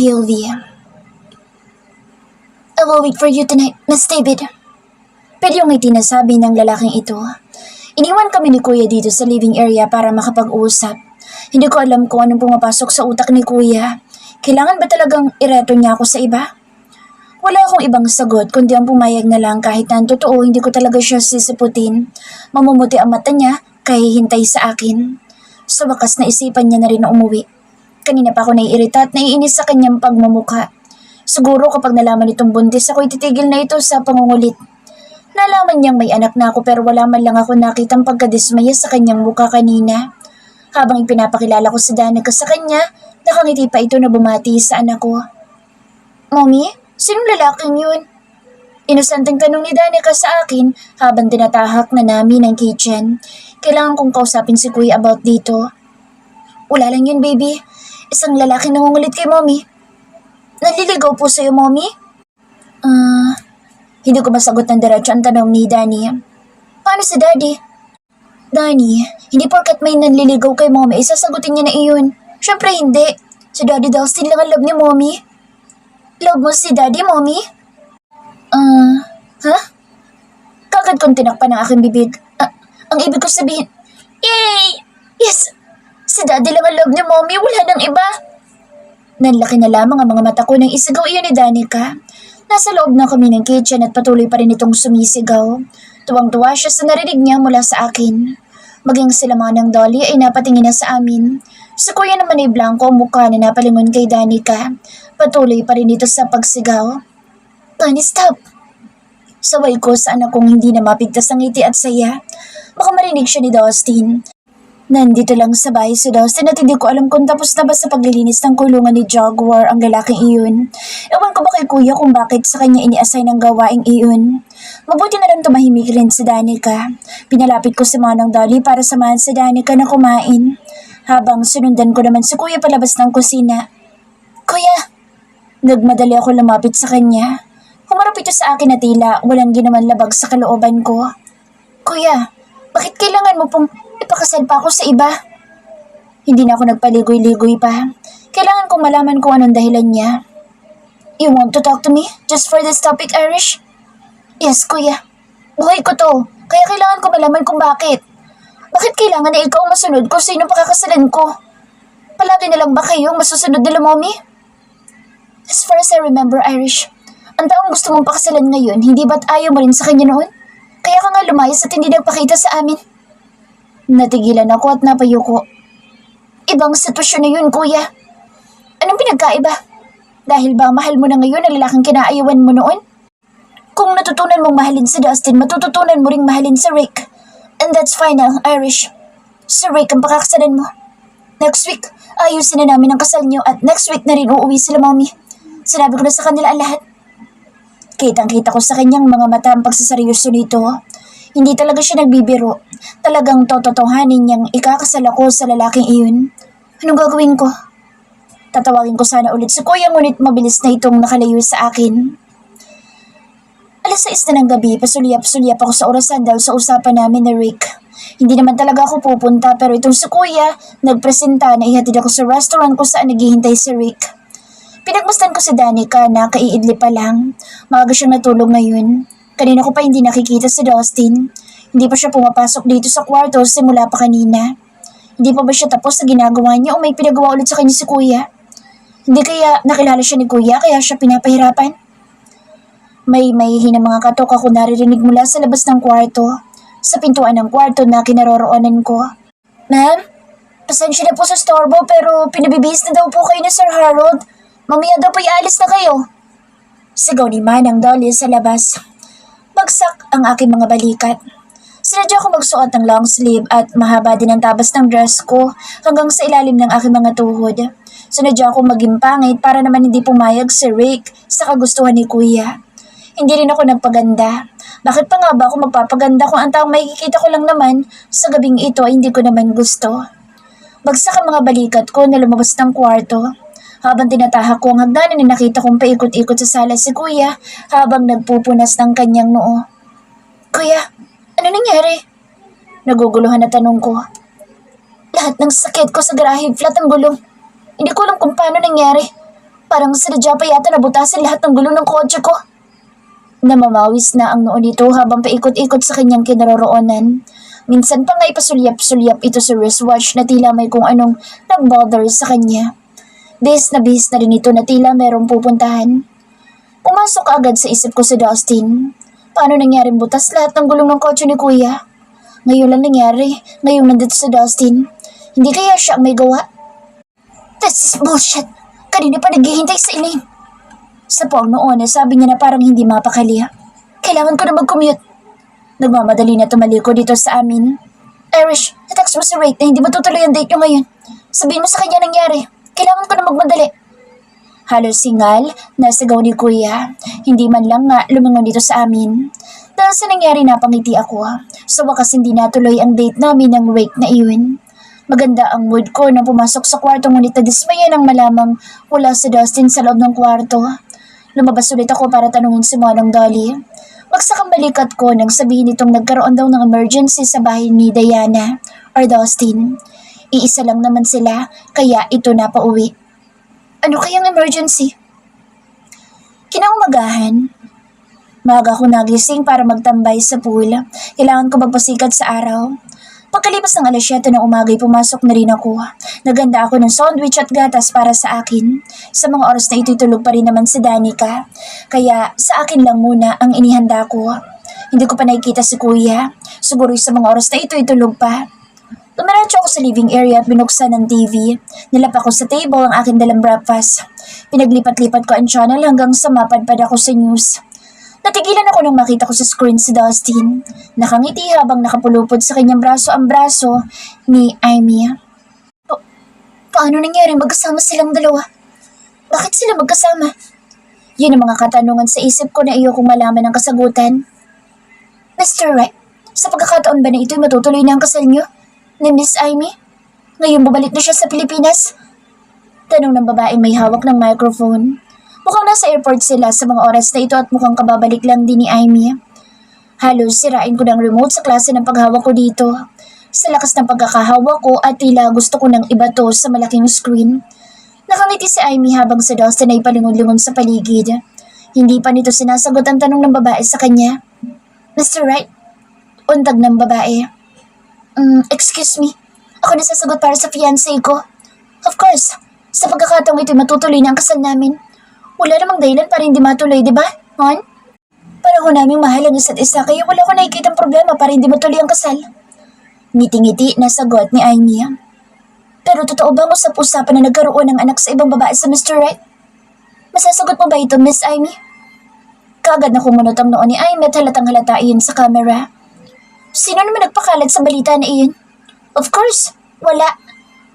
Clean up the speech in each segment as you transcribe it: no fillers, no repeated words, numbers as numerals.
POV. I will wait for you tonight, Miss David. Pero yung itinasabi ng lalaking ito, iniwan kami ni Kuya dito sa living area para makapag-usap. Hindi ko alam kung anong pumapasok sa utak ni Kuya. Kailangan ba talagang ireto niya ako sa iba? Wala akong ibang sagot kundi ang pumayag na lang kahit na ang totoo hindi ko talaga siya sisiputin. Mamumuti ang mata niya kaya hintay sa akin. Sa wakas naisipan niya na rin na umuwi. Kanina pa ako naiirita at naiinis sa kanyang pagmamukha. Siguro kapag nalaman itong buntis ako'y titigil na ito sa pangungulit. Nalaman niyang may anak na ako pero wala man lang ako nakitang pagkadismaya sa kanyang mukha kanina. Habang ipinapakilala ko si Danica sa kanya, nakangiti pa ito na bumati sa anak ko. Mommy, sinong lalaking yun? Inosenteng tanong ni Danica sa akin habang tinatahak na namin ang kitchen. Kailangan kong kausapin si Kuya about dito. Wala lang yun, baby. Isang lalaki nangungulit kay Mommy. Naliligaw po sa'yo, Mommy? Hindi ko masagot ng diretso ang tanong ni Danny. Paano si Daddy? Danny, hindi porkat may nanliligaw kay Mommy, isasagutin niya na iyon. Siyempre hindi. Si Daddy Dustin lang ang love ni Mommy. Love mo si Daddy, Mommy? Ha? Kagad kong tinakpan ang aking bibig. Ang ibig ko sabihin, yay! Yes! Si Daddy lang ang love ni Mommy, wala nang iba. Nanlaki na lamang ang mga mata ko nang isigaw iyon ni Danica. Nasa loob na kami ng kitchen at patuloy pa rin itong sumisigaw. Tuwang-tuwa siya sa narinig niya mula sa akin. Maging sila mga ng Dolly ay napatingin na sa amin. Si Kuya naman ay blanco ang mukha na napalingon kay Danica. Patuloy pa rin ito sa pagsigaw. Danny, stop! Saway ko sa anak kong hindi na mapigtas ang ngiti at saya. Baka marinig siya ni Dustin. Nandito lang sa bahay si Dustin at hindi ko alam kung tapos na ba sa paglilinis ng kulungan ni Jaguar ang lalaking iyon. Ewan ko ba kay Kuya kung bakit sa kanya ini-assign ang gawaing iyon. Mabuti na lang tumahimik rin si Danica. Pinalapit ko si Manang Dolly para samahan si Danica na kumain. Habang sunundan ko naman si Kuya palabas ng kusina. Kuya! Nagmadali ako lumapit sa kanya. Humarap ito sa akin na tila walang ginawan labag sa kalooban ko. Kuya, bakit kailangan mo pong ipakasal pa ako sa iba? Hindi na ako nagpaligoy-ligoy pa. Kailangan kong malaman kung anong dahilan niya. You want to talk to me just for this topic, Irish? Yes, Kuya. Buhay ko to, kaya kailangan ko malaman kung bakit. Bakit kailangan na ikaw masunod kung sino pakakasalan ko? Palagi na lang ba kayong masusunod nila, Mommy? As far as I remember, Irish, ang taong gusto mong pakasalan ngayon, hindi ba't ayaw mo rin sa kanya noon? Kaya ka nga lumayas at hindi nagpakita sa amin. Natigilan ako at napayuko. Ibang sitwasyon na yun, Kuya. Anong pinagkaiba? Dahil ba mahal mo na ngayon ang lalaking kinaayawan mo noon? Kung natutunan mong mahalin si Dustin, matututunan mo ring mahalin si Rick. And that's final, Irish. Si Rick ang pakakasalan mo. Next week, ayusin na namin ang kasal niyo at next week na rin uuwi sila, Mommy. Sinabi ko na sa kanila ang lahat. Kitang-kita ko sa kanyang mga mata ang pagsaseryoso nito. Hindi talaga siya nagbibiro. Talagang tototohanin niyang ikakasal ako sa lalaking iyon. Anong gagawin ko? Tatawagin ko sana ulit si Kuya ngunit mabilis na itong nakalayo sa akin. 6:00 na ng gabi, pasulyap-sulyap ako sa orasan dahil sa usapan namin ni Rick. Hindi naman talaga ako pupunta pero itong si Kuya nagpresenta na ihatid ako sa restaurant kung saan naghihintay si Rick. Pinagmasdan ko si Danica na kaiidli pa lang. Maaga siyang natulog ngayon. Kanina ko pa hindi nakikita si Dustin. Hindi pa siya pumapasok dito sa kwarto simula pa kanina. Hindi pa ba siya tapos sa ginagawa niya o may pinagawa ulit sa kanya si Kuya? Hindi kaya nakilala siya ni Kuya kaya siya pinapahirapan? May mahihinang mga katok ako naririnig mula sa labas ng kwarto. Sa pintuan ng kwarto na kinaroroonan ko. Ma'am, pasensya na po sa storbo pero pinabibihis na daw po kayo ni Sir Harold. Mamaya daw po ialis na kayo. Sigaw ni Manang Dolly sa labas. Bagsak ang aking mga balikat. Sinadya ko magsuot ng long sleeve at mahaba din ang tabas ng dress ko hanggang sa ilalim ng aking mga tuhod. Sinadya ko maging pangit para naman hindi pumayag si Rick sa kagustuhan ni Kuya. Hindi rin ako nagpaganda. Bakit pa nga ba ako magpapaganda kung ang taong makikita ko lang naman sa gabing ito ay hindi ko naman gusto? Bagsak ang mga balikat ko na lumabas ng kwarto. Habang tinatahak ko ang hagdanan na nakita kong paikot-ikot sa sala si Kuya habang nagpupunas ng kanyang noo. Kuya, ano nangyari? Naguguluhan na tanong ko. Lahat ng sakit ko sa garahe, flat ang gulong. Hindi ko alam kung paano nangyari. Parang sinadya pa yata nabutasan lahat ng gulong ng kotse ko. Namamawis na ang noo nito habang paikot-ikot sa kanyang kinaroroonan. Minsan pa nga ipasulyap-sulyap ito sa wristwatch na tila may kung anong nag-bother sa kanya. Bihis na rin ito na tila merong pupuntahan. Pumasok agad sa isip ko si Dustin. Paano nangyaring butas lahat ng gulong ng kotse ni Kuya? Ngayon lang nangyari, ngayong nandito si Dustin. Hindi kaya siya ang may gawa? This is bullshit. Kanina pa naghihintay sa Elaine. Sa poong noon, sabi niya na parang hindi mapakali. Kailangan ko na mag-commute. Nagmamadali na tumaliko dito sa amin. Irish, natext mo si Ray na hindi matutuloy ang date niyo ngayon. Sabihin mo sa kanya nangyari. Kailangan ko na magmadali. Halos singal na sigaw ni Kuya. Hindi man lang nga lumingon dito sa amin. Dahil sa nangyari napangiti ako. Sa wakas hindi natuloy ang date namin ng Ray na iyon. Maganda ang mood ko nang pumasok sa kwarto ngunit nadismaya nang malamang wala si Dustin sa loob ng kwarto. Lumabas ulit ako para tanungin si Manong Dolly. Magsakang balikat ko nang sabihin nitong nagkaroon daw ng emergency sa bahay ni Diana or Dustin. Iisa lang naman sila kaya ito na pauwi. Ano kayang emergency? Kinaumagahan. Maaga ako nagising para magtambay sa pool. Kailangan ko magpasikat sa araw. Pagkalipas ng alas 7 ng umaga'y pumasok na rin ako. Naganda ako ng sandwich at gatas para sa akin. Sa mga oras na ito'y tulog pa rin naman si Danica. Kaya sa akin lang muna ang inihanda ko. Hindi ko pa nakikita si Kuya. Siguro sa mga oras na ito'y tulog pa. Tumiretso ako sa living area at binuksan ng TV. Nilapa ko sa table ang aking dalang breakfast. Pinaglipat-lipat ko ang channel hanggang sa mapadpad ako sa news. Natigilan ako nang makita ko sa screen si Dustin. Nakangiti habang nakapulupod sa kanyang braso ang braso ni Amy. Paano nangyari magkasama silang dalawa? Bakit sila magkasama? Yun ang mga katanungan sa isip ko na iyokong malaman ang kasagutan. Mr. Wright, sa pagkakataon ba na ito'y matutuloy na ang kasal niyo ni Miss Amy? Ngayon bumalik na siya sa Pilipinas? Tanong ng babaeng may hawak ng microphone. Mukhang nasa airport sila sa mga oras na ito at mukhang kababalik lang din ni Amy. Halos sirain ko ng remote sa klase ng paghawak ko dito. Sa lakas ng pagkakahawak ko at tila gusto ko ng ibato sa malaking screen. Nakangiti si Amy habang si Dustin ay palingon-lingon sa paligid. Hindi pa nito sinasagot ang tanong ng babae sa kanya. Mr. Wright? Untag ng babae. Excuse me. Ako nasasagot para sa fiancé ko. Of course, sa pagkakataong ito'y matutuloy na ang kasal namin. Wala namang dahilan para hindi matuloy, di ba, Hon? Pareho naming mahal ang isa't isa kaya wala ko nakikitang problema para hindi matuloy ang kasal. Ngiti-ngiti na sagot ni Amy. Pero totoo bang usap-usapan na nagkaroon ng anak sa ibang babae sa Mr. Wright? Masasagot mo ba ito, Miss Amy? Kaagad na kumunot ang noo ni Amy at halatang halata iyon sa camera. Sino naman nagpakalat sa balita na iyon? Of course, wala.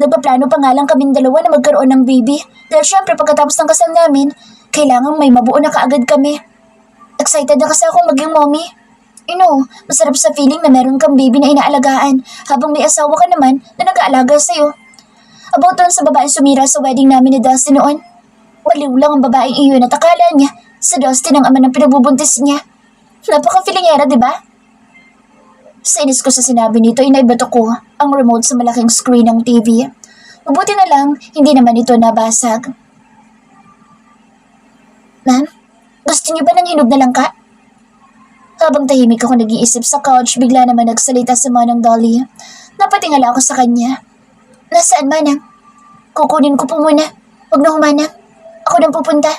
Nagpaplano pa nga lang kaming dalawa na magkaroon ng baby dahil syempre pagkatapos ng kasal namin, kailangan may mabuo na kaagad kami. Excited na kasi akong maging mommy. Masarap sa feeling na meron kang baby na inaalagaan habang may asawa ka naman na nag-aalaga sa'yo. About doon sa babaeng sumira sa wedding namin ni Dustin noon. Baliw lang ang babaeng iyon at akala niya si Dustin ang ama ng pinagbubuntis niya. Napaka-feelingera, di ba? Sa inis ko sa sinabi nito, inaibato ko ang remote sa malaking screen ng TV. Mabuti na lang, hindi naman ito nabasag. Ma'am, gusto niyo ba ng hinog na langka? Habang tahimik ako nag-iisip sa couch, bigla naman nagsalita si Manang Dolly. Napatingala ako sa kanya. Nasaan, Manang? Kukunin ko po muna. Huwag na humanang. Ako nang pupunta.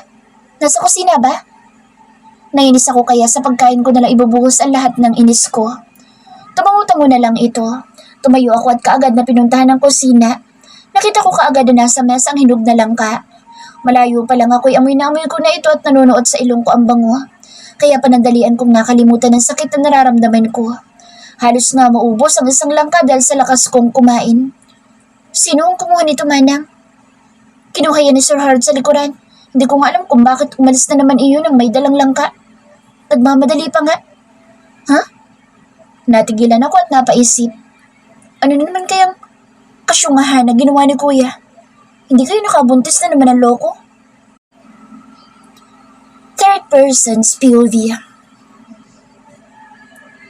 Nasa kusina ba? Nainis ako kaya sa pagkain ko nalang ibubuhos ang lahat ng inis ko. Tumango-tango na lang ito. Tumayo ako at kaagad na pinuntahan ng kusina. Nakita ko kaagad na nasa mesa ang hinog na langka. Malayo pa lang ako'y amoy na amoy ko na ito at nanonood sa ilong ko ang bango. Kaya panandalian kong nakalimutan ang sakit na nararamdaman ko. Halos nga maubos ang isang langka dahil sa lakas kong kumain. Sino ang kumuha nito, Manang? Kinuha yan ni Sir Harold sa likuran. Hindi ko nga alam kung bakit umalis na naman iyon ng may dalang langka. Nagmamadali pa nga. Ha? Natigilan ako at napaisip. Ano na naman kayang kasyungahan na ginawa ni Kuya? Hindi kayo nakabuntis na naman ang loko? Third person's POV.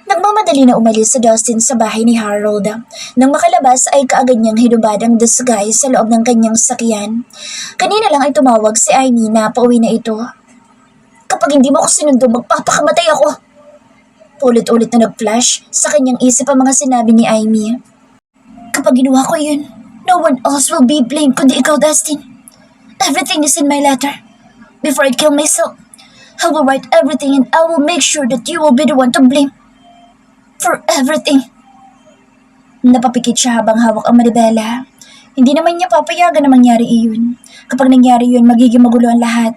Nagmamadali Madali na umalis si Dustin sa bahay ni Harold. Nang makalabas ay kaagad niyang hinubad ang disguise sa loob ng kanyang sakyan. Kanina lang ay tumawag si Amy na pauwi na ito. Kapag hindi mo ako sinundo, magpapakamatay ako. Ulit-ulit na nag-flash sa kanyang isip ang mga sinabi ni Amy. Kapag ginawa ko yun, no one else will be blamed kundi ikaw, Dustin. Everything is in my letter. Before I kill myself, I will write everything and I will make sure that you will be the one to blame. For everything. Napapikit siya habang hawak ang manibela. Hindi naman niya papayagan na mangyari iyon. Kapag nangyari yun, magiging magulo ang lahat.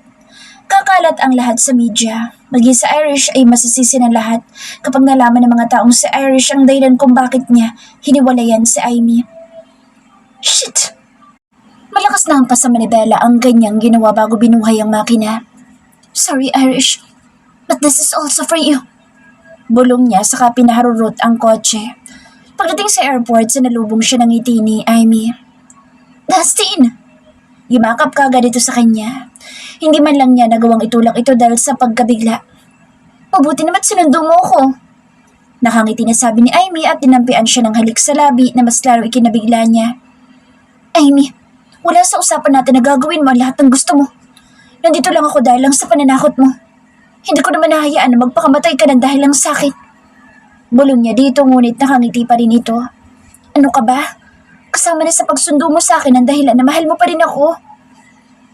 Kakalat ang lahat sa media. Maging sa Irish ay masisisi ng lahat kapag nalaman ng mga taong si Irish ang dahilan kung bakit niya hiniwalayan si Amy. Shit! Malakas na hampas sa manibela ang ganyang ginawa bago binuhay ang makina. Sorry, Irish, but this is also for you. Bulong niya saka pinaharurot ang kotse. Pagdating sa airport, sinalubong siya ng ngiti ni Amy. Dustin! Yumakap ka agad ito sa kanya. Hindi man lang niya nagawang itulak ito dahil sa pagkabigla. Mabuti naman sinundo mo ko. Nakangiti na sabi ni Amy at tinampian siya ng halik sa labi na mas laro ikinabigla niya. Amy, wala sa usapan natin na gagawin mo ang lahat ng gusto mo. Nandito lang ako dahil lang sa pananakot mo. Hindi ko naman nahayaan na magpakamatay ka ng dahil lang sa akin. Bulong niya dito ngunit nakangiti pa rin ito. Ano ka ba? Kasama na sa pagsundo mo sa akin ang dahilan na mahal mo pa rin ako.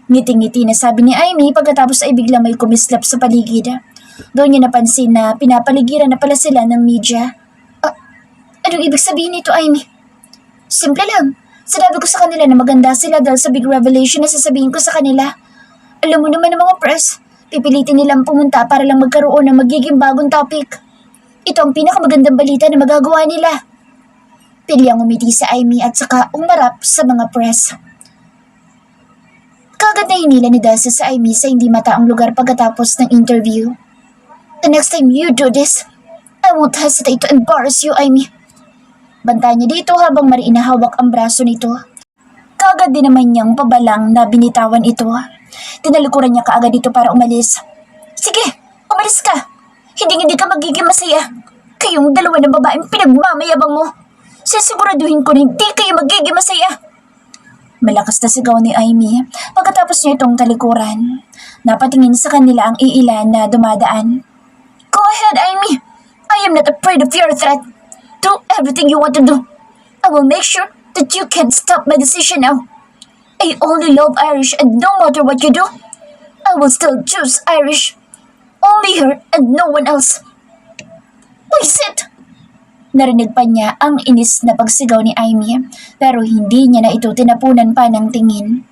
Ngiti-ngiti na sabi ni Amy pagkatapos ay biglang may kumislap sa paligid. Doon niya napansin na pinapaligiran na pala sila ng media. Anong ibig sabihin nito, Amy? Simple lang. Sinabi ko sa kanila na maganda sila dahil sa big revelation na sasabihin ko sa kanila. Alam mo naman ng mga press, pipilitin nilang pumunta para lang magkaroon ng magiging bagong topic. Ito ang pinakamagandang balita na magagawa nila. Pilyang umiti sa Amy at saka umarap sa mga press. Kagad na hinila ni Dustin sa Amy sa hindi mataang lugar pagkatapos ng interview. The next time you do this, I won't hesitate to embarrass you, Amy. Banta niya dito habang mariinahawak ang braso nito. Kagad din naman niyang pabalang na binitawan ito. Tinalikuran niya kaagad dito para umalis. Sige, umalis ka. Hindi ka magiging masaya. Kayong dalawa ng babaeng pinagmamayabang mo. Sisiguraduhin ko rin hindi kayo magiging masaya. Malakas na sigaw ni Amy pagkatapos niya itong talikuran. Napatingin sa kanila ang iilan na dumadaan. Go ahead, Amy. I am not afraid of your threat. Do everything you want to do. I will make sure that you can't stop my decision now. I only love Irish and no matter what you do, I will still choose Irish. Only her and no one else. Wisit! Narinig pa niya ang inis na pagsigaw ni Amy pero hindi niya na ito tinapunan pa ng tingin.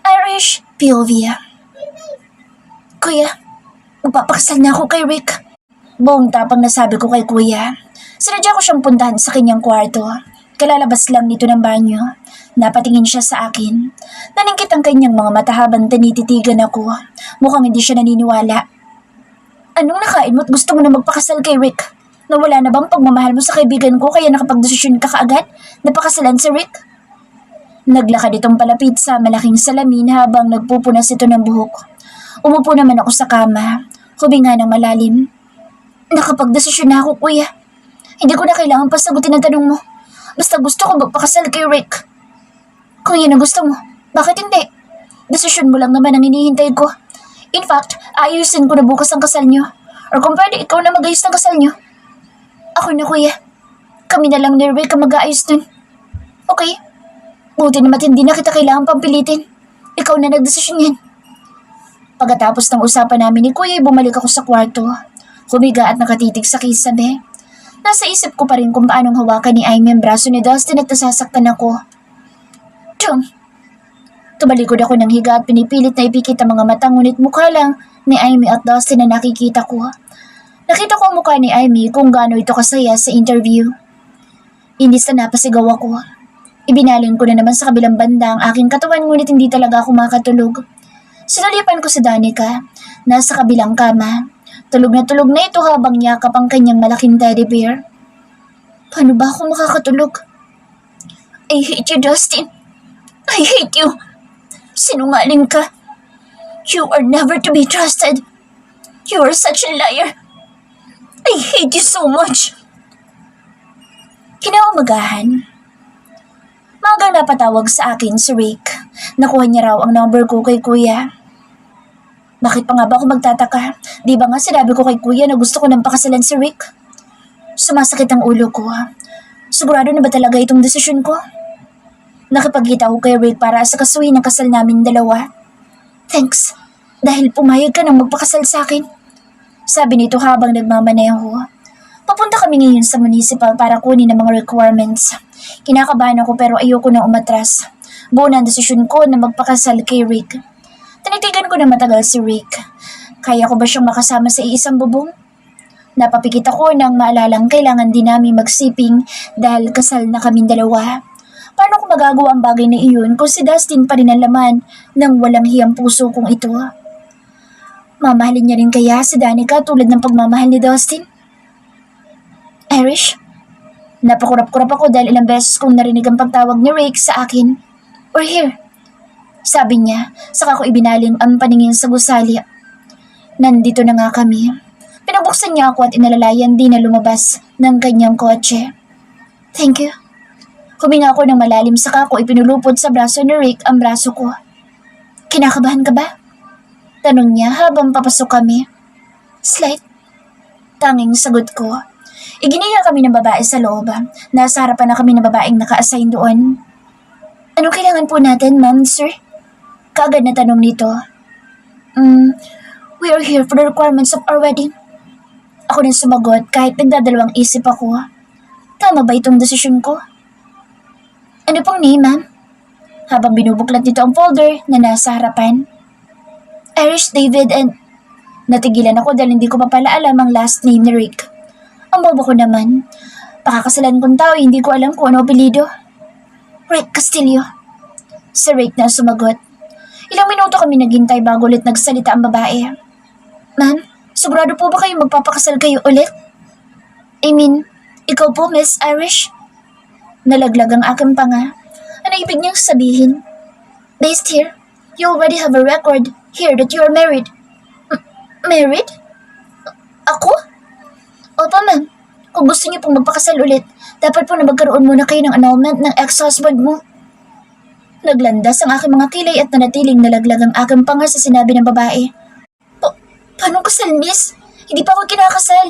Irish, POV. Kuya, magpapakasal na ako kay Rick. Buong tapang nasabi ko kay Kuya. Sinadya ko siyang puntahan sa kanyang kwarto. Kalalabas lang nito ng banyo. Napatingin siya sa akin. Naningkit ang kanyang mga mata habang tinititigan ako. Mukhang hindi siya naniniwala. Anong nakain mo at gusto mo na magpakasal kay Rick? Nawala na bang pagmamahal mo sa kaibigan ko kaya nakapagdesisyon ka kaagad na pakasalan si Rick? Naglakad itong palapit sa malaking salamin habang nagpupunas ito ng buhok. Umupo naman ako sa kama. Huminga ng malalim. Nakapagdesisyon na ako, Kuya. Hindi ko na kailangan pa sagutin ang tanong mo. Basta gusto ko magpakasal kay Rick. Kung yun ang gusto mo, bakit hindi? Desisyon mo lang naman ang hinihintay ko. In fact, ayusin ko na bukas ang kasal niyo. Or kung pwede, ikaw na mag-ayos ng kasal niyo. Ako na, Kuya. Kami na lang ni Rick ang mag-aayos nun. Okay. Buti naman hindi na kita kailangan pampilitin. Ikaw na nagdesisyon yan. Pagkatapos ng usapan namin ni Kuya, bumalik ako sa kwarto. Humiga at nakatitig sa kisame. Nasa isip ko pa rin kung paanong hawakan ni Amy ang braso ni Dustin at nasasaktan ako. Tumalikod ako ng higa at pinipilit na ipikit ang mga mata ngunit mukha lang ni Amy at Dustin na nakikita ko. Nakita ko ang mukha ni Amy kung gaano ito kasaya sa interview. Inis na napasigaw ako. Ibinaling ko na naman sa kabilang banda ang aking katawan ngunit hindi talaga ako makatulog. Sinalipan ko si Danica. Nasa kabilang kama. Tulog na ito habang yakap ang kanyang malaking teddy bear. Paano ba ako makakatulog? I hate you, Dustin. I hate you. Sinungaling ka. You are never to be trusted. You are such a liar. I hate you so much. Kinaumagahan, maagang napatawag sa akin si Rick. Nakuha niya raw ang number ko kay kuya. Bakit pa nga ba ako magtataka? Di ba nga sinabi ko kay kuya na gusto ko nang pakasalan si Rick? Sumasakit ang ulo ko. Sigurado na ba talaga itong desisyon ko? Nakipagkita ako kay Rick para sa kasuhin ng kasal namin dalawa. Thanks, dahil pumayag ka nang magpakasal sa akin. Sabi nito habang nagmamaneho. Papunta kami ngayon sa municipal para kunin ang mga requirements. Kinakabahan ako pero ayoko na umatras. Buo na ang desisyon ko na magpakasal kay Rick. Tinitigan ko na matagal si Rick. Kaya ko ba siyang makasama sa iisang bubong? Napapikit ako nang maalalang kailangan din namin magsiping dahil kasal na kaming dalawa. Paano ko magagawa ang bagay na iyon kung si Dustin pa rin ang laman ng walang hiyang puso kong ito? Mamahalin niya rin kaya si Danica tulad ng pagmamahal ni Dustin? Irish? Napakurap-kurap ako dahil ilang beses kong narinig ang pagtawag ni Rick sa akin. We're here. Sabi niya, saka ko ibinaling ang paningin sa gusali. Nandito na nga kami. Pinabuksan niya ako at inalalayan din na lumabas ng kanyang kotse. Thank you. Huminga ako ng malalim saka ko ipinulupot sa braso ni Rick ang braso ko. Kinakabahan ka ba? Tanong niya habang papasok kami. Slight. Tanging sagot ko. Iginiya kami ng babae sa loob. Nasa harapan na kami ng babaeng naka-assign doon. Anong kailangan po natin, ma'am, sir? Kaagad na tanong nito. We are here for the requirements of our wedding. Ako nang sumagot kahit nagdadalawang isip ako. Tama ba itong desisyon ko? Ano pong name, ma'am? Habang binubuklat nito ang folder na nasa harapan. Irish David and... Natigilan ako dahil hindi ko pa pala alam ang last name ni Rick. Ang bobo ko naman. Pakakasalan kong tao, hindi ko alam kung ano apelido. Rick Castillo. Si Rick na sumagot. Ilang minuto kami naghintay bago ulit nagsalita ang babae. Ma'am, sigurado po ba kayo magpapakasal kayo ulit? I mean, ikaw po, Miss Irish? Nalaglag ang aking panga. Ano ibig niyang sabihin? Based here, you already have a record here that you are married. Married? Ako? Opo, ma'am. Kung gusto niyo pong magpakasal ulit, dapat po na magkaroon muna kayo ng annulment ng ex-husband mo. Naglandas ang aking mga kilay at nanatiling nalaglag ang aking panga sa sinabi ng babae. Paano kasal, miss? Hindi pa ako kinakasal.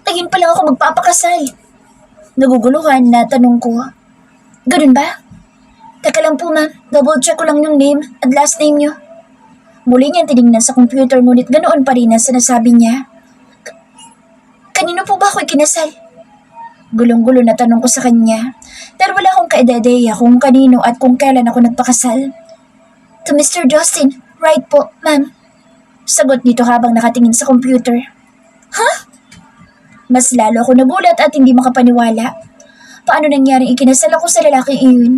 Ngayon pa lang ako magpapakasal. Naguguluhan na tanong ko. Ganun ba? Teka lang po, ma'am. Double check ko lang yung name at last name niyo. Muli niyang tinignan sa computer ngunit ganoon pa rin ang sinasabi niya. Kanino po ba ako ikinasal? Gulong-gulo na tanong ko sa kanya. Pero wala akong kaidedeya kung kanino at kung kailan ako nagpakasal. To Mr. Justin, right po, ma'am. Sagot nito habang nakatingin sa computer. Huh? Mas lalo ako nagulat at hindi makapaniwala. Paano nangyaring ikinasal ako sa lalaking iyon?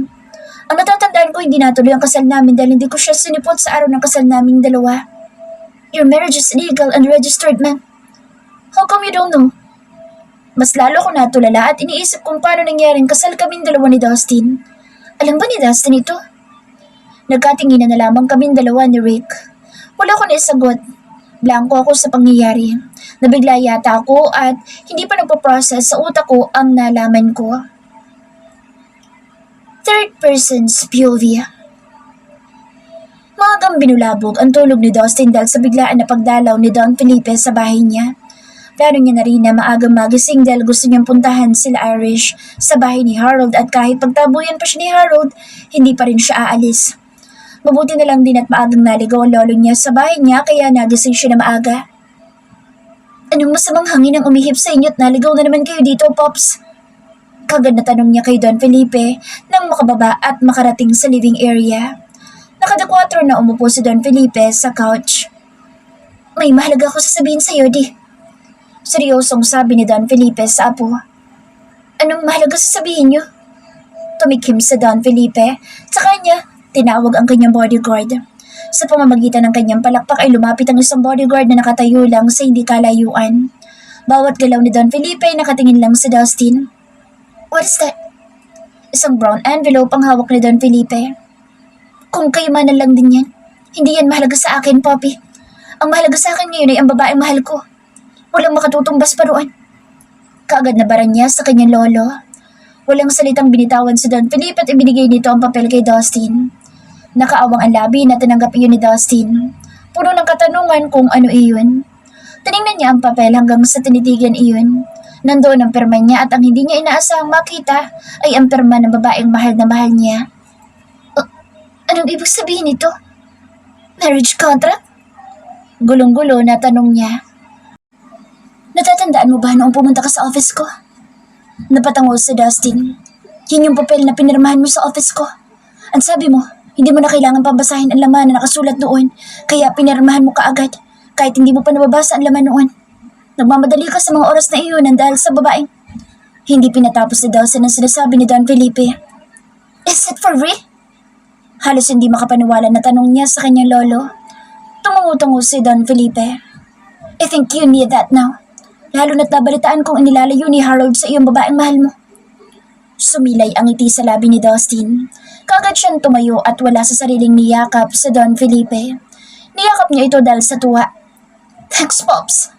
Ang natatandaan ko hindi natuloy ang kasal namin dahil hindi ko siya sinipot sa araw ng kasal naming dalawa. Your marriage is legal and registered, ma'am. How come you don't know? Mas lalo ako natulala at iniisip kung paano nangyaring kasal kaming dalawa ni Dustin. Alam ba ni Dustin ito? Nagkatinginan na lamang kaming dalawa ni Rick. Wala ko naisagot. Blanco ako sa pangyayari. Nabigla yata ako at hindi pa nagpo-process sa utak ko ang nalaman ko. Third person's POV. Maagang binulabog ang tulog ni Dustin dahil sa biglaan na pagdalaw ni Don Felipe sa bahay niya. Plano niya na rin na maagang magising dahil gusto niyang puntahan sila Irish sa bahay ni Harold at kahit pagtabuyan pa siya ni Harold, hindi pa rin siya aalis. Mabuti na lang din at maagang naligaw ang lolo niya sa bahay niya kaya nagising siya na maaga. Anong masamang hangin ang umihip sa inyo at naligaw na naman kayo dito, Pops? Kagad na tanong niya kay Don Felipe nang makababa at makarating sa living area. Nakadakwatro na umupo si Don Felipe sa couch. May mahalaga ako sasabihin sa iyo, Di. Seryosong sabi ni Don Felipe sa apo. Anong mahalaga sasabihin niyo? Tumikim sa Don Felipe. Sa kanya, tinawag ang kanyang bodyguard. Sa pamamagitan ng kanyang palakpak ay lumapit ang isang bodyguard na nakatayo lang sa hindi kalayuan. Bawat galaw ni Don Felipe ay nakatingin lang sa Dustin. What is that? Isang brown envelope ang hawak ni Don Felipe. Kung kayo man lang din yan, hindi yan mahalaga sa akin, Poppy. Ang mahalaga sa akin ngayon ay ang babaeng mahal ko. Walang makatutumbas pa roon. Kaagad na bara niya sa kanyang lolo. Walang salitang binitawan si Don Felipe at ibinigay nito ang papel kay Dustin. Nakaawang ang labi na tinanggap iyon ni Dustin. Puno ng katanungan kung ano iyon. Tiningnan niya ang papel hanggang sa tinitigan iyon. Nandoon ang pirma niya at ang hindi niya inaasahang makita ay ang pirma ng babaeng mahal na mahal niya. Anong ibig sabihin nito? Marriage contract? Gulong-gulo na tanong niya. Natatandaan mo ba noong pumunta ka sa office ko? Napatango si Dustin. Yun yung papel na pinirmahan mo sa office ko. Ang sabi mo, hindi mo na kailangan pambasahin ang laman na nakasulat doon, kaya pinirmahan mo kaagad, kahit hindi mo pa nababasa ang laman noon. Nagmamadali ka sa mga oras na iyon dahil sa babaeng. Hindi pinatapos ni Dawson ang sinasabi ni Don Felipe. Is it for real? Halos hindi makapaniwala na tanong niya sa kanyang lolo. Tumungo-tungo si Don Felipe. I think you need that now. Lalo na't nabalitaan kong inilalayo ni Harold sa iyong babaeng mahal mo. Sumilay ang ngiti sa labi ni Dustin. Kagad siyang tumayo at wala sa sariling niyakap sa Don Felipe. Niyakap niya ito dahil sa tuwa. Thanks, Pops.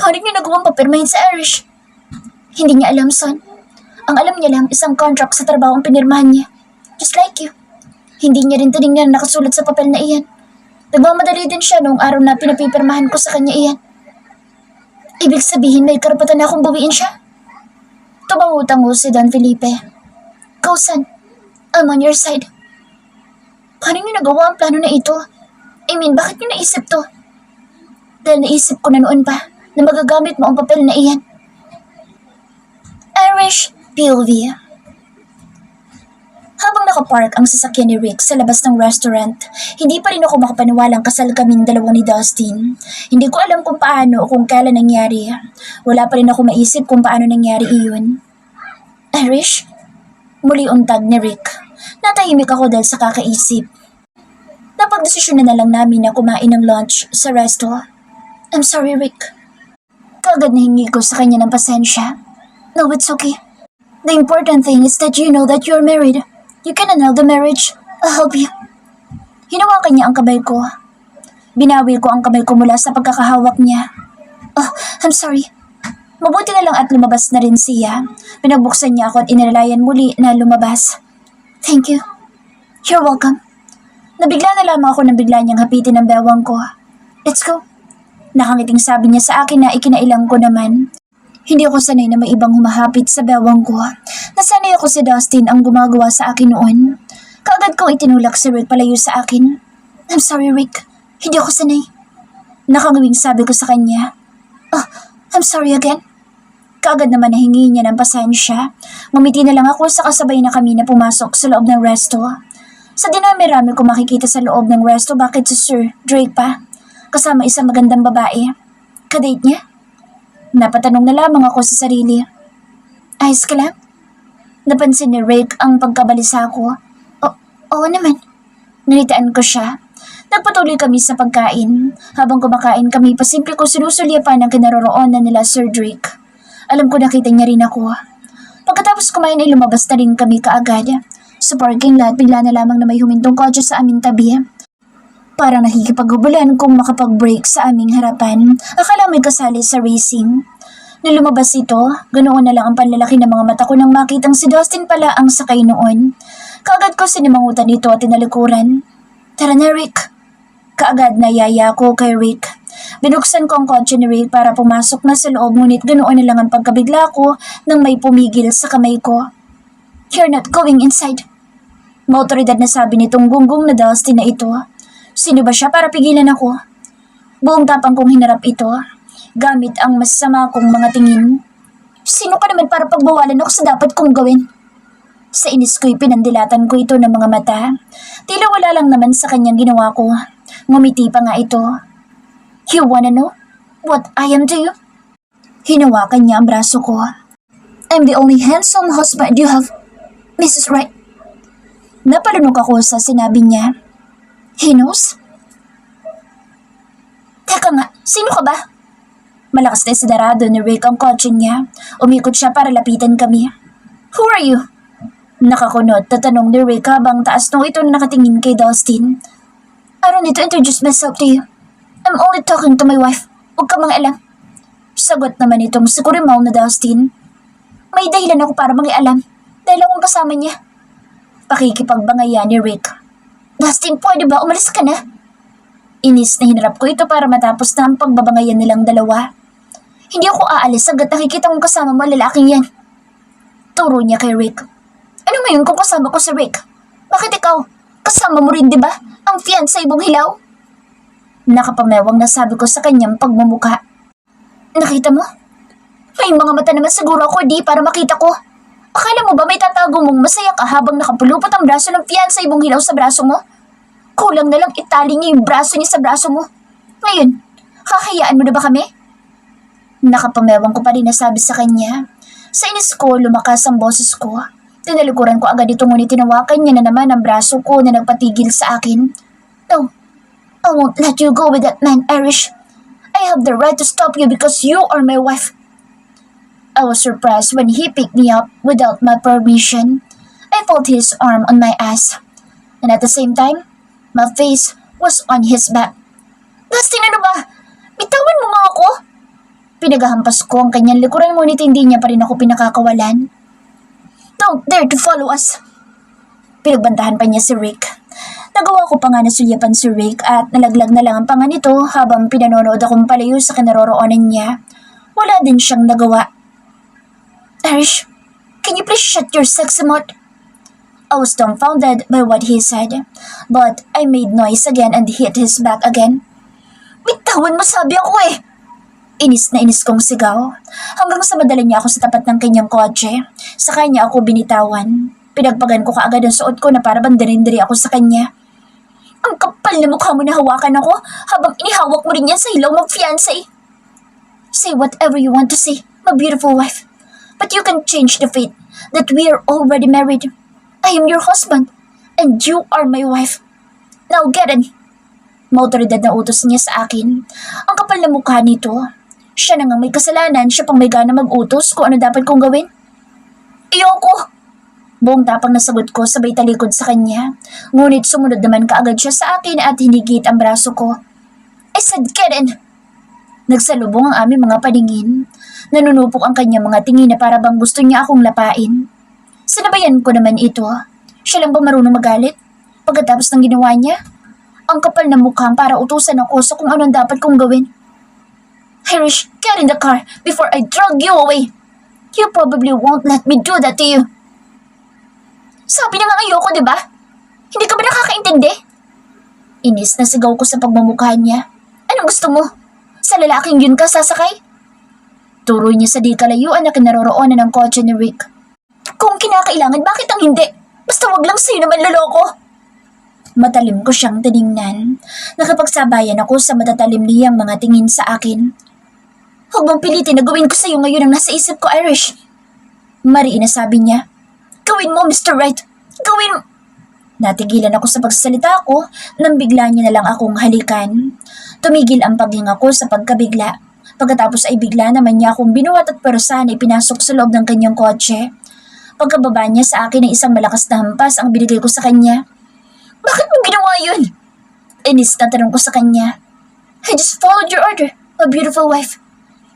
Paano niyo nagawang papirmahin sa Irish? Hindi niya alam, son. Ang alam niya lang isang contract sa trabaho ang pinirmahan niya. Just like you. Hindi niya rin tinignan na nakasulat sa papel na iyan. Nagmamadali din siya noong araw na pinapipirmahan ko sa kanya iyan. Ibig sabihin may karapatan na akong bawiin siya? Tumangutango si Don Felipe. Go, son. I'm on your side. Paano niyo nagawa ang plano na ito? I mean, bakit niyo naisip to? Dahil naisip ko na noon pa na magagamit mo ang papel na iyan. Irish POV. Habang nakapark ang sasakyan ni Rick sa labas ng restaurant, hindi pa rin ako makapaniwalang kasal kaming dalawa ni Dustin. Hindi ko alam kung paano o kung kailan nangyari. Wala pa rin ako maisip kung paano nangyari iyon. Irish? Muli untag ni Rick. Natahimik ako dahil sa kakaisip. Napagdesisyon na lang namin na kumain ng lunch sa resto. I'm sorry, Rick. Kagad na hingi ko sa kanya ng pasensya. No, it's okay. The important thing is that you know that you're married. You can annul the marriage. I'll help you. Hinawakan niya ang kamay ko. Binawi ko ang kamay ko mula sa pagkakahawak niya. Oh, I'm sorry. Mabuti na lang at lumabas na rin siya. Pinagbuksan niya ako at inilalayan muli na lumabas. Thank you. You're welcome. Nabigla na lamang ako nang bigla niyang hapitin ang bewang ko. Let's go. Nakangiting sabi niya sa akin na ikinailang ko naman. Hindi ako sanay na may ibang humahapit sa bewang ko. Nasanay ako si Dustin ang gumagawa sa akin noon. Kaagad kong itinulak si Rick palayo sa akin. I'm sorry, Rick. Hindi ako sanay. Nakangawing sabi ko sa kanya. Oh, I'm sorry again. Kaagad naman nahingi niya ng pasensya. Ngumiti na lang ako sa kasabay na kami na pumasok sa loob ng resto. Sa dinami-rami ko makikita sa loob ng resto bakit si Sir Drake pa. Kasama isang magandang babae. Kadate niya? Napatanong na lamang ako sa sarili. Ayos ka lang? Napansin ni Rick ang pagkabalisa ko. Oo naman. Nalitaan ko siya. Nagpatuloy kami sa pagkain. Habang kumakain kami, pasimple ko sinusulyapan ang kinaroroonan nila Sir Drake. Alam ko nakita niya rin ako. Pagkatapos kumain ay lumabas na rin kami kaagad. Sa parking lot, bigla na lamang na may humintong kotse sa aming tabi. Parang nakikipaghubulan kung makapag-break sa aming harapan. Akala may kasali sa racing. Nung lumabas ito, ganoon na lang ang panlalaki ng mga mata ko nang makitang si Dustin pala ang sakay noon. Kaagad ko sinimangutan ito at tinalikuran. Tara na, Rick. Kaagad na yaya ko kay Rick. Binuksan ko ang kotse ni Rick para pumasok na sa loob, ngunit ganoon na lang ang pagkabigla ko nang may pumigil sa kamay ko. You're not going inside. Maotoridad na sabi nitong gunggong na Dustin na ito. Sino ba siya para pigilan ako? Buong tapang kong hinarap ito, gamit ang masama kong mga tingin. Sino ka naman para pagbawalan ako sa dapat kong gawin? Sa inis ko'y pinandilatan ko ito ng mga mata. Tila wala lang naman sa kanyang ginawa ko. Ngumiti pa nga ito. You wanna know what I am to you? Hinawakan niya ang braso ko. I'm the only handsome husband you have, Mrs. Wright. Napalunok ako sa sinabi niya. He knows? Teka nga, sino ka ba? Malakas na isidarado ni Rick ang kotse niya. Umikot siya para lapitan kami. Who are you? Nakakunot na tanong ni Rick habang taas nung ito na nakatingin kay Dustin. I don't need to introduce myself to you. I'm only talking to my wife. Huwag ka mga alam. Sagot naman itong si Kurimaw na Dustin. May dahilan ako para mangialam dahil akong kasama niya. Pakikipagbangayan ni Rick. Dustin, pwede ba umalis ka na? Inis na hinarap ko ito para matapos na ang pagbabangayan nilang dalawa. Hindi ako aalis hanggat nakikita kong kasama mo lalaking yan. Turo niya kay Rick. Ano ngayon kung kasama ko si Rick? Bakit ikaw? Kasama mo rin, di ba? Ang fiancé mong hilaw? Nakapamewang na sabi ko sa kanyang pagmumukha. Nakita mo? May mga mata naman siguro ako di para makita ko. Akala mo ba may tatago mong masaya ka habang nakapulupot ang braso ng fiancé mong hilaw sa braso mo? Kulang na lang itali niya yung braso niya sa braso mo. Ngayon, kakayaan mo na ba kami? Nakapamewang ko pa rin nasabi sa kanya. Sa inis ko, lumakas ang boses ko. Tinalikuran ko agad ito ngunit tinawakan niya na naman ang braso ko na nagpatigil sa akin. No, I won't let you go with that man, Irish. I have the right to stop you because you are my wife. I was surprised when he picked me up without my permission. I felt his arm on my ass. And at the same time, my face was on his back. Dustin, ano ba? Bitawan mo nga ako. Pinagahampas ko ang kanyang likuran ngunit hindi niya pa rin ako pinakakawalan. Don't dare to follow us. Pinagbantahan pa niya si Rick. Nagawa ko pa nga na sulyapan si Rick at nalaglag na lang ang panga nito habang pinanonood akong palayo sa kinaroroonan niya. Wala din siyang nagawa. Irish, can you please shut your sexy mouth? I was dumbfounded by what he said, but I made noise again and hit his back again. Bitawan mo, sabi ako eh! Inis na inis kong sigaw. Hanggang sa madala niya ako sa tapat ng kanyang kotse. Sa kanya ako binitawan. Pinagpagan ko kaagad ang suot ko na para bandirin-diri ako sa kanya. Ang kapal na mukha mo na hawakan ako habang inihawak mo rin yan sa hilaw mong fiancé. Say whatever you want to say, my beautiful wife. But you can change the fate that we are already married. I am your husband and you are my wife. Now get in. Mautoridad na utos niya sa akin. Ang kapal na mukha nito. Siya na nga may kasalanan, siya pang may gana mag-utos kung ano dapat kong gawin. Iyoko! Buong tapang nasagot ko sabay talikod sa kanya. Ngunit sumunod naman kaagad siya sa akin at hinigit ang braso ko. I said get in! Nagsalubong ang aming mga paningin. Nanunupok ang kanyang mga tingin na para bang gusto niya akong lapain. Sinabayan ko naman ito. Siya lang ba marunong magalit? Pagkatapos ng ginawa niya? Ang kapal na mukhang para utusan ako sa kung anong dapat kong gawin. Irish, get in the car before I drag you away. You probably won't let me do that to you. Sabi na nga ayoko, di ba? Hindi ka ba nakakaintindi? Inis na sigaw ko sa pagmumukha niya. Anong gusto mo? Sa lalaking yun ka sasakay? Turo niya sa di kalayuan na kinaroroonan ng kotse ni Rick. Kung kinakailangan, bakit ang hindi? Basta wag lang sa'yo naman loloko. Matalim ko siyang tiningnan. Nakapagsabayan ako sa matatalim niyang mga tingin sa akin. Huwag mong pilitin na gawin ko sa'yo ngayon ang nasa isip ko, Irish. Mariin na sabi niya. Gawin mo, Mr. Right. Gawin mo. Natigilan ako sa pagsasalita ko nang bigla niya na lang akong halikan. Tumigil ang paghinga ko sa pagkabigla. Pagkatapos ay bigla naman niya akong binuhat at perusahan ay pinasok sa loob ng kanyang kotse. Pagkababa niya sa akin ay isang malakas na hampas ang binigay ko sa kanya. Bakit mo ginawa yun? Inis na tanong ko sa kanya. I just followed your order, my beautiful wife.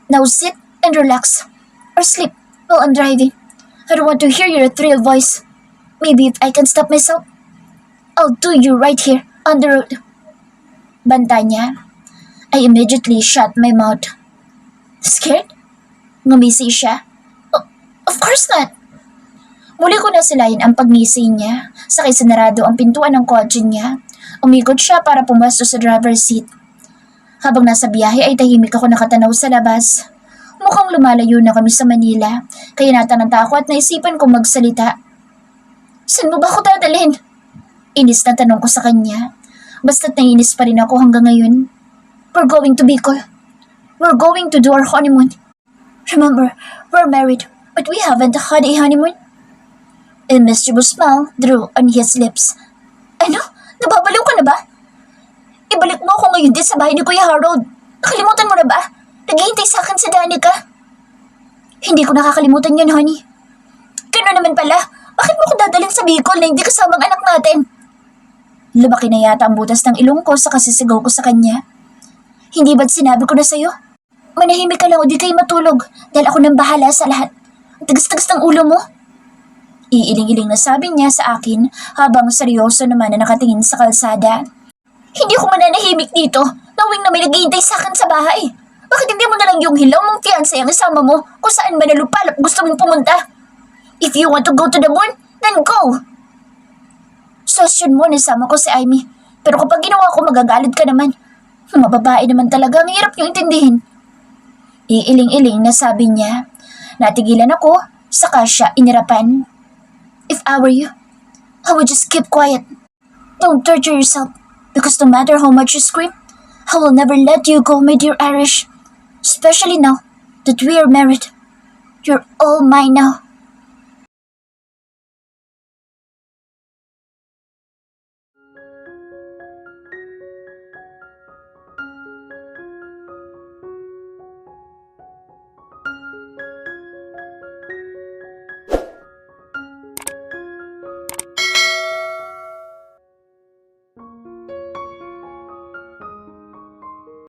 Now sit and relax. Or sleep while I'm driving. I don't want to hear your thrill voice. Maybe if I can stop myself, I'll do you right here on the road. Banta niya. I immediately shut my mouth. Scared? Ngumisi siya. Of course not. Muli ko nasilayan ang pagngisi niya. Sakay sinarado ang pintuan ng kotse niya. Umikot siya para pumasok sa driver's seat. Habang nasa biyahe ay tahimik ako nakatanaw sa labas. Mukhang lumalayo na kami sa Manila, kaya natananta ako at naisipan kong magsalita. Saan mo ba ako dadalhin? Inis na tanong ko sa kanya. Basta't naiinis pa rin ako hanggang ngayon. We're going to Bicol. We're going to do our honeymoon. Remember, we're married, but we haven't had a honeymoon. A mischievous smile drew on his lips. Ano? Nababaliw ka na ba? Ibalik mo ako ngayon din sa bahay ni Kuya Harold. Nakalimutan mo na ba? Naghihintay sa akin si Danica. Hindi ko nakakalimutan yun, honey. Gano'n naman pala. Bakit mo ko dadalhin sa Bicol na hindi kasamang anak natin? Lumaki na yata ang butas ng ilong ko sa kasisigaw ko sa kanya. Hindi ba't sinabi ko na sa'yo? Manahimik ka lang o di kayo matulog dahil ako nang bahala sa lahat. Ang tagas-tagas ng ulo mo. Iiling-iling na sabi niya sa akin habang seryoso naman na nakatingin sa kalsada. Hindi ako mananahimik dito, knowing na may naghihintay sa akin sa bahay. Bakit hindi mo na lang yung hilaw mong fiancé ang isama mo kung saan ba nalupalop gusto mong pumunta? If you want to go to the moon, then go! Sosyon mo, nasama ko si Amy. Pero kapag ginawa ko, magagalit ka naman. Mga babae naman talaga, ang hirap niyong intindihin. Iiling-iling na sabi niya. Natigilan ako, saka siya inirapan. If I were you, I would just keep quiet. Don't torture yourself, because no matter how much you scream, I will never let you go, my dear Irish. Especially now that we are married. You're all mine now.